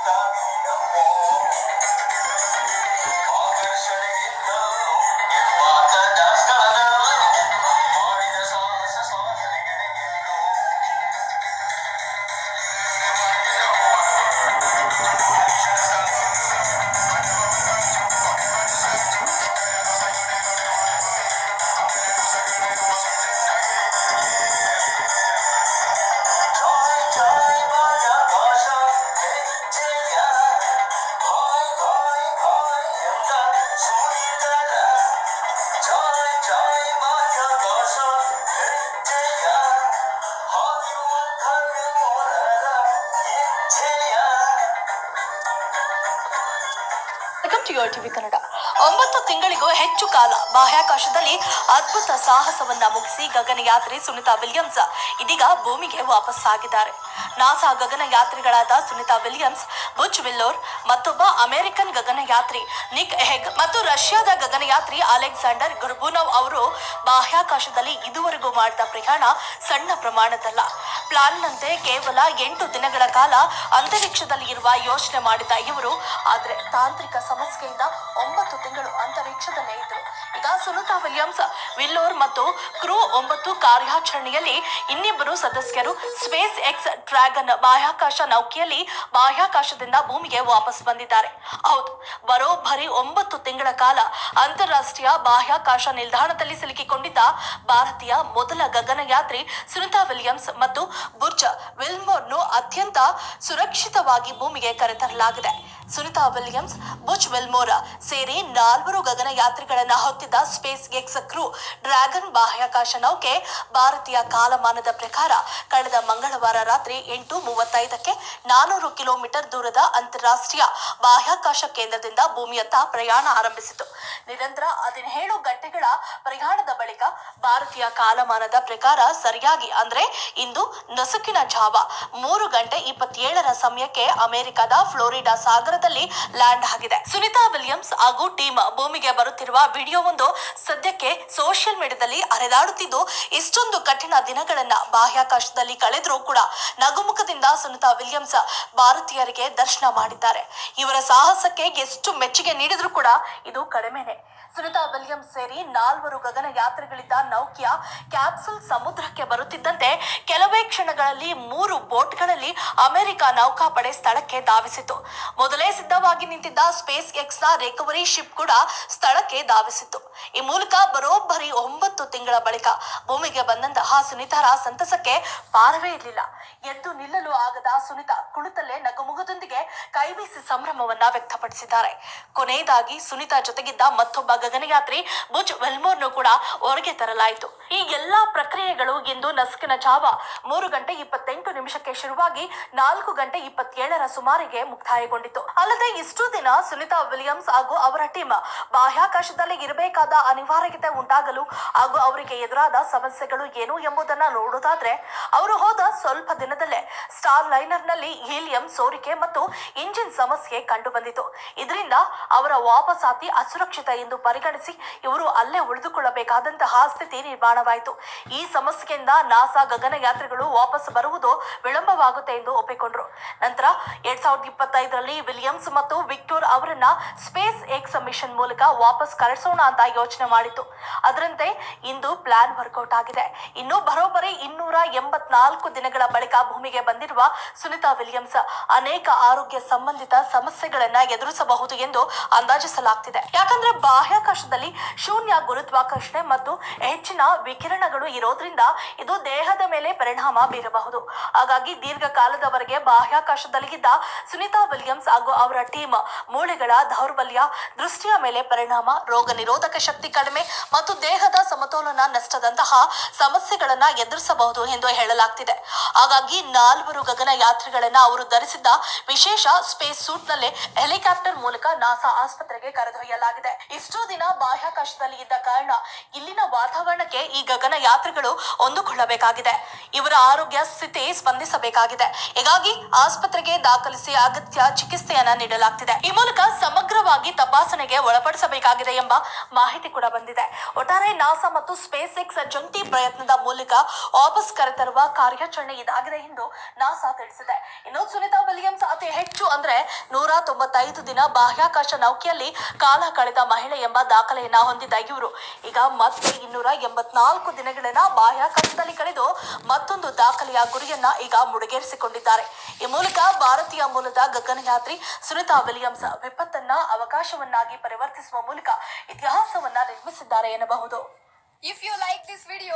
Welcome to your TV Kannada. 9 ತಿಂಗಳಿಗೂ ಹೆಚ್ಚು ಕಾಲ ಬಾಹ್ಯಾಕಾಶದಲ್ಲಿ ಅದ್ಭುತ ಸಾಹಸವನ್ನ ಮುಗಿಸಿ ಗಗನಯಾತ್ರಿ ಸುನಿತಾ ವಿಲಿಯಮ್ಸ್ ಇದೀಗ ಭೂಮಿಗೆ ವಾಪಸ್ಸಾಗಿದ್ದಾರೆ. ನಾಸಾ ಗಗನಯಾತ್ರಿಗಳಾದ ಸುನಿತಾ ವಿಲಿಯಮ್ಸ್, ಬುಚ್ ವಿಲ್ಲೋರ್, ಮತ್ತೊಬ್ಬ ಅಮೆರಿಕನ್ ಗಗನಯಾತ್ರಿ ನಿಕ್ ಹೆಗ್ ಮತ್ತು ರಷ್ಯಾದ ಗಗನಯಾತ್ರಿ ಅಲೆಕ್ಸಾಂಡರ್ ಗುರ್ಬುನೋವ್ ಅವರು ಬಾಹ್ಯಾಕಾಶದಲ್ಲಿ ಇದುವರೆಗೂ ಮಾಡಿದ ಪ್ರಯಾಣ ಸಣ್ಣ ಪ್ರಮಾಣದಲ್ಲ. ಪ್ಲಾನ್ನಂತೆ ಕೇವಲ 8 ದಿನಗಳ ಕಾಲ ಅಂತರಿಕ್ಷದಲ್ಲಿ ಇರುವ ಯೋಚನೆ ಮಾಡಿದ ಇವರು ಆದರೆ ತಾಂತ್ರಿಕ ಸಮಸ್ಯೆಯಿಂದ 9 ತಿಂಗಳು ಅಂತರಿಕ್ಷದಲ್ಲೇ ಇದ್ದರು. ಈಗ ಸುನಿತಾ ವಿಲಿಯಮ್ಸ್, ವಿಲ್ಲೋರ್ ಮತ್ತು ಕ್ರೂ 9 ಕಾರ್ಯಾಚರಣೆಯಲ್ಲಿ ಇನ್ನಿಬ್ಬರು ಸದಸ್ಯರು ಸ್ಪೇಸ್ ಎಕ್ಸ್ ಡ್ರ್ಯಾಗನ್ ಬಾಹ್ಯಾಕಾಶ ನೌಕೆಯಲ್ಲಿ ಬಾಹ್ಯಾಕಾಶದಿಂದ ಭೂಮಿಗೆ ವಾಪಸ್ ಬಂದಿದ್ದಾರೆ. ಹೌದು, ಬರೋಬ್ಬರಿ 9 ತಿಂಗಳ ಕಾಲ ಅಂತಾರಾಷ್ಟ್ರೀಯ ಬಾಹ್ಯಾಕಾಶ ನಿಲ್ದಾಣದಲ್ಲಿ ಸಿಲುಕಿಕೊಂಡಿದ್ದ ಭಾರತೀಯ ಮೊದಲ ಗಗನಯಾತ್ರಿ ಸುನಿತಾ ವಿಲಿಯಮ್ಸ್ ಮತ್ತು ಬುಚ್ ವಿಲ್ಮೋರ್ನು ಅತ್ಯಂತ ಸುರಕ್ಷಿತವಾಗಿ ಭೂಮಿಗೆ ಕರೆತರಲಾಗಿದೆ. ಸುನಿತಾ ವಿಲಿಯಮ್ಸ್, ಬುಚ್ ವಿಲ್ಮೋರ್ ಸೇರಿ 4 ಗಗನಯಾತ್ರಿಗಳನ್ನ ಹೊತ್ತಿದ್ದ ಸ್ಪೇಸ್ ಎಕ್ಸ್ ಕ್ರೂ ಡ್ರ್ಯಾಗನ್ ಬಾಹ್ಯಾಕಾಶ ನೌಕೆ ಭಾರತೀಯ ಕಾಲಮಾನದ ಪ್ರಕಾರ ಕಳೆದ ಮಂಗಳವಾರ ರಾತ್ರಿ 8:35ಕ್ಕೆ 400 ಕಿಲೋಮೀಟರ್ ದೂರದ ಅಂತಾರಾಷ್ಟ್ರೀಯ ಬಾಹ್ಯಾಕಾಶ ಕೇಂದ್ರದಿಂದ ಭೂಮಿಯತ್ತ ಪ್ರಯಾಣ ಆರಂಭಿಸಿತು. ನಿರಂತರ 17 ಗಂಟೆಗಳ ಪ್ರಯಾಣದ ಬಳಿಕ ಭಾರತೀಯ ಕಾಲಮಾನದ ಪ್ರಕಾರ ಸರಿಯಾಗಿ ಅಂದ್ರೆ ಇಂದು ನಸುಕಿನ ಜಾವ 3:27 ಸಮಯಕ್ಕೆ ಅಮೆರಿಕದ ಫ್ಲೋರಿಡಾ ಸಾಗರದಲ್ಲಿ ಲ್ಯಾಂಡ್ ಆಗಿದೆ. ಸುನಿತಾ ವಿಲಿಯಮ್ಸ್ ಹಾಗೂ ಟೀಮ್ ಭೂಮಿಗೆ ಬರುತ್ತಿರುವ ವಿಡಿಯೋವೊಂದು ಸದ್ಯಕ್ಕೆ ಸೋಷಿಯಲ್ ಮೀಡಿಯಾದಲ್ಲಿ ಹರಿದಾಡುತ್ತಿದ್ದು, ಇಷ್ಟೊಂದು ಕಠಿಣ ದಿನಗಳನ್ನ ಬಾಹ್ಯಾಕಾಶದಲ್ಲಿ ಕಳೆದರೂ ಕೂಡ ನಗುಮುಖದಿಂದ ಸುನಿತಾ ವಿಲಿಯಮ್ಸ್ ಭಾರತೀಯರಿಗೆ ದರ್ಶನ ಮಾಡಿದ್ದಾರೆ. ಇವರ ಸಾಹಸಕ್ಕೆ ಎಷ್ಟು ಮೆಚ್ಚುಗೆ ನೀಡಿದ್ರು ಕೂಡ ಇದು ಕಡಿಮೆನೆ. ಸುನಿತಾ ವಿಲಿಯಮ್ಸ್ ಸೇರಿ 4 ಗಗನಯಾತ್ರಿಗಳಿದ್ದ ನೌಕೆಯ ಕ್ಯಾಪ್ಸುಲ್ ಸಮುದ್ರಕ್ಕೆ ಬರುತ್ತಿದ್ದಂತೆ ಕೆಲವೇ ಕ್ಷಣಗಳಲ್ಲಿ 3 ಬೋಟ್ಗಳಲ್ಲಿ ಅಮೆರಿಕ ನೌಕಾಪಡೆ ಸ್ಥಳಕ್ಕೆ ಧಾವಿಸಿತು. ಮೊದಲೇ ಸಿದ್ಧವಾಗಿ ನಿಂತಿದ್ದ ಸ್ಪೇಸ್ ಎಕ್ಸ್ ನ ರಿಕವರಿ ಶಿಪ್ ಕೂಡ ಸ್ಥಳಕ್ಕೆ ಧಾವಿಸಿತ್ತು. ಈ ಮೂಲಕ ಬರೋಬ್ಬರಿ 9 ತಿಂಗಳ ಬಳಿಕ ಭೂಮಿಗೆ ಬಂದಂತಹ ಸುನಿತಾರ ಸಂತಸಕ್ಕೆ ಪಾರವೇ ಇರಲಿಲ್ಲ. ಎದ್ದು ನಿಲ್ಲಲು ಆಗದ ಸುನಿತಾ ಕುಳಿತಲ್ಲೇ ನಗುಮುಖದೊಂದಿಗೆ ಕೈಬೀಸಿ ಸಂಭ್ರಮವನ್ನ ವ್ಯಕ್ತಪಡಿಸಿದ್ದಾರೆ. ಕೊನೆಯದಾಗಿ ಸುನಿತಾ ಜೊತೆಗಿದ್ದ ಮತ್ತೊಬ್ಬ ಗಗನಯಾತ್ರಿ ಬುಚ್ ವಿಲ್ಮೋರ್ನು ಕೂಡ ಹೊರಗೆ ತರಲಾಯಿತು. ಈ ಎಲ್ಲಾ ಪ್ರಕ್ರಿಯೆಗಳು ಇಂದು ನಸುಕಿನ ಜಾವ 3:28 ಶುರುವಾಗಿ 4:27 ಸುಮಾರಿಗೆ ಮುಕ್ತಾಯಗೊಂಡಿತು. ಅಲ್ಲದೆ ಇಷ್ಟು ದಿನ ಸುನಿತಾ ವಿಲಿಯಮ್ಸ್ ಹಾಗೂ ಅವರ ಟೀಮ್ ಬಾಹ್ಯಾಕಾಶದಲ್ಲಿ ಇರಬೇಕಾದ ಅನಿವಾರ್ಯತೆ ಉಂಟಾಗಲು ಹಾಗೂ ಅವರಿಗೆ ಎದುರಾದ ಸಮಸ್ಯೆಗಳು ಏನು ಎಂಬುದನ್ನು ನೋಡುವುದಾದ್ರೆ, ಅವರು ಹೋದ ಸ್ವಲ್ಪ ದಿನದಲ್ಲೇ ಸ್ಟಾರ್ ಲೈನರ್ ನಲ್ಲಿ ಹೀಲಿಯಂ ಸೋರಿಕೆ ಮತ್ತು ಇಂಜಿನ್ ಸಮಸ್ಯೆ ಕಂಡು ಬಂದಿತು. ಇದರಿಂದ ಅವರ ವಾಪಸಾತಿ ಅಸುರಕ್ಷಿತ ಎಂದು ಪರಿಗಣಿಸಿ ಇವರು ಅಲ್ಲೇ ಉಳಿದುಕೊಳ್ಳಬೇಕಾದಂತಹ ಸ್ಥಿತಿ ನಿರ್ಮಾಣವಾಯಿತು. ಈ ಸಮಸ್ಯೆಯಿಂದ ನಾಸಾ ಗಗನಯಾತ್ರಿಗಳು ವಾಪಸ್ ಬರುವುದು ವಿಳಂಬವಾಗುತ್ತೆ ಎಂದು ಒಪ್ಪಿಕೊಂಡ್ರು. ನಂತರ 2025ರಲ್ಲಿ ವಿಲಿಯಮ್ಸ್ ಮತ್ತು ವಿಕ್ಟೋರ್ ಅವರನ್ನ ಸ್ಪೇಸ್ ಎಕ್ಸ್ ಮಿಷನ್ ಮೂಲಕ ವಾಪಸ್ ಕರೆಸೋಣ ಅಂತ ಯೋಚನೆ ಮಾಡಿತ್ತು. ಅದರಂತೆ ಇಂದು ಪ್ಲಾನ್ ವರ್ಕೌಟ್ ಆಗಿದೆ. ಇನ್ನು ಬರೋಬ್ಬರಿ 284 ದಿನಗಳ ಬಳಿಕ ಭೂಮಿಗೆ ಬಂದಿರುವ ಸುನಿತಾ ವಿಲಿಯಮ್ಸ್ ಅನೇಕ ಆರೋಗ್ಯ ಸಂಬಂಧಿತ ಸಮಸ್ಯೆಗಳನ್ನ ಎದುರಿಸಬಹುದು ಎಂದು ಅಂದಾಜಿಸಲಾಗ್ತಿದೆ. ಯಾಕಂದ್ರೆ ಬಾಹ್ಯಾಕಾಶದಲ್ಲಿ ಶೂನ್ಯ ಗುರುತ್ವಾಕರ್ಷಣೆ ಮತ್ತು ಹೆಚ್ಚಿನ ವಿಕಿರಣಗಳು ಇರೋದ್ರಿಂದ ಇದು ದೇಹದ ಮೇಲೆ ಪರಿಣಾಮ ಬೀರಬಹುದು. ಹಾಗಾಗಿ ದೀರ್ಘಕಾಲದವರೆಗೆ ಬಾಹ್ಯಾಕಾಶದಲ್ಲಿ ಇದ್ದ ಸುನಿತಾ ವಿಲಿಯಮ್ಸ್ ಹಾಗೂ ಅವರ ಟೀಮ್ ಮೂಳೆಗಳ ದೌರ್ಬಲ್ಯ, ದೃಷ್ಟಿಯ ಮೇಲೆ ಪರಿಣಾಮ, ರೋಗ ನಿರೋಧಕ ಶಕ್ತಿ ಕಡಿಮೆ ಮತ್ತು ದೇಹದ ಸಮತೋಲನ ನಷ್ಟದಂತಹ ಸಮಸ್ಯೆಗಳನ್ನ ಎದುರಿಸಬಹುದು ಎಂದು ಹೇಳಲಾಗ್ತಿದೆ. ಹಾಗಾಗಿ 4 ಗಗನಯಾತ್ರಿಗಳನ್ನ ಅವರು ಧರಿಸಿದ್ದ ವಿಶೇಷ ಸ್ಪೇಸ್ ಸೂಟ್ ನಲ್ಲೇ ಹೆಲಿಕಾಪ್ಟರ್ ಮೂಲಕ ನಾಸಾ ಆಸ್ಪತ್ರೆಗೆ ಕರೆದೊಯ್ಯಲಾಗಿದೆ. ಇಷ್ಟು ದಿನ ಬಾಹ್ಯಾಕಾಶದಲ್ಲಿ ಇದ್ದ ಕಾರಣ ಇಲ್ಲಿನ ವಾತಾವರಣಕ್ಕೆ ಈ ಗಗನಯಾತ್ರಿಗಳು ಹೊಂದಿಕೊಳ್ಳಬೇಕಾಗಿದೆ. ಇವರ ಆರೋಗ್ಯ ಸ್ಥಿತಿ ಸ್ಪಂದಿಸಬೇಕಾಗಿದೆ. ಹೀಗಾಗಿ ಆಸ್ಪತ್ರೆಗೆ ದಾಖಲಿಸಿ ಅಗತ್ಯ ಚಿಕಿತ್ಸೆಯನ್ನ ನೀಡಲಾಗ್ತಿದೆ. ಈ ಮೂಲಕ ಸಮಗ್ರವಾಗಿ ತಪಾಸಣೆಗೆ ಒಳಪಡಿಸಬೇಕಾಗಿದೆ ಎಂಬ ಮಾಹಿತಿ ಕೂಡ ಬಂದಿದೆ. ಒಟ್ಟಾರೆ ನಾಸಾ ಮತ್ತು ಸ್ಪೇಸ್ ಎಕ್ಸ್ ಜಂಟಿ ಪ್ರಯತ್ನದ ಮೂಲಕ ವಾಪಸ್ ಕರೆತರುವ ಕಾರ್ಯಾಚರಣೆ ಇದಾಗಿದೆ ಎಂದು ನಾಸಾ ತಿಳಿಸಿದೆ. ಇನ್ನು ಸುನಿತಾ ವಿಲಿಯಮ್ಸ್ ಅತಿ ಹೆಚ್ಚು ಅಂದ್ರೆ 195 ದಿನ ಬಾಹ್ಯಾಕಾಶ ನೌಕೆಯಲ್ಲಿ ಕಾಲ ಕಳೆದ ಮಹಿಳೆ ಎಂಬ ದಾಖಲೆಯನ್ನ ಹೊಂದಿದ್ದ ಇವರು ಈಗ ಮತ್ತೆ 284 ದಿನಗಳನ್ನ ಬಾಹ್ಯಾಕಾಶದಲ್ಲಿ ಕಳೆದು ಮತ್ತೊಂದು ದಾಖಲೆಯ ಗುರಿಯನ್ನ ಈಗ ಮುಡಿಗೇರಿಸಿಕೊಂಡಿದ್ದಾರೆ. ಈ ಮೂಲಕ ಭಾರತೀಯ ಮೂಲದ ಗಗನಯಾತ್ರಿ ಸುನಿತಾ ವಿಲಿಯಮ್ಸ್ ವಿಪತ್ತನ್ನ ಅವಕಾಶವನ್ನಾಗಿ ಪರಿವರ್ತಿಸುವ ಮೂಲಕ ಇತಿಹಾಸವನ್ನ ನಿರ್ಮಿಸಿದ್ದಾರೆ ಎನ್ನಬಹುದು. If you like this video